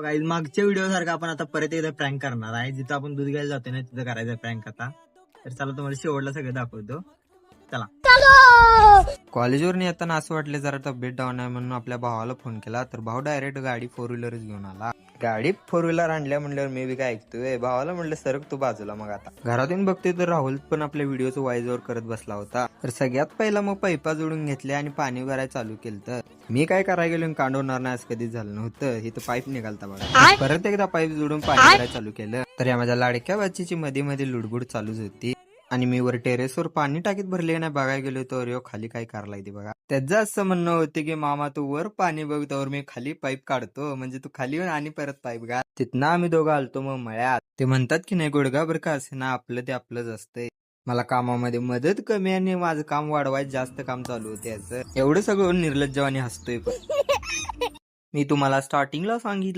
Guys मागच्या video सारखा आपण आता परत एकदा प्रँक करणार आहे. जिथं आपण दूध घ्यायला जातोय ना तिथं करायचं प्रँक आता. तर चला तुम्हाला शेवटला सगळं दाखवतो. चला. कॉलेजवरून येताना असं वाटलं जरा तब्येत डाऊन आहे म्हणून आपल्या भावाला फोन केला. तर भाऊ डायरेक्ट गाडी 4 व्हीलरच घेऊन आला. गाडी 4 व्हीलर आणल्या म्हणल्यावर मी बी काय ऐकतोय. भावाला म्हणलं सरक तू बाजूला. मग आता घरातून बघतोय तर राहुल पण आपल्या व्हिडिओचं वॉइस ओव्हर करत बसला होता. तर सगळ्यात पहिला मग पाईपा जोडून घेतल्या आणि पाणी भरायला चालू केलं. तर मी काय करायला गेलो कांडवणार नाही असं कधीच झालं नव्हतं. इथं पाईप निघालता बघा. परत एकदा पाईप जोडून पाणी भरायला चालू केलं. तर या माझ्या लाडक्या बच्चीची मध्ये मध्ये लुडबुड चालूच होती. आणि मी वर टेरेसवर पाणी टाकीत भरले नाही बघायला गेलो तर यो खाली काय करायला ते बघा. त्याचं असं म्हणणं होते की मामा तू वर पाणी बघ तर मी खाली पाईप काढतो म्हणजे तू खाली येऊन आणि परत पाईप घाल. तिथनं आम्ही दोघं आलतो मग मळ्यात. ते म्हणतात की नाही गुडघा बरं का असे ना आपलं ते आपलंच असतंय. मला कामामध्ये मदत कमी आणि माझं काम वाढवायचं जास्त काम चालू होते याचं. एवढं सगळं निर्लज्जवानी हसतोय पण मी तुम्हाला स्टार्टिंगला सांगितलं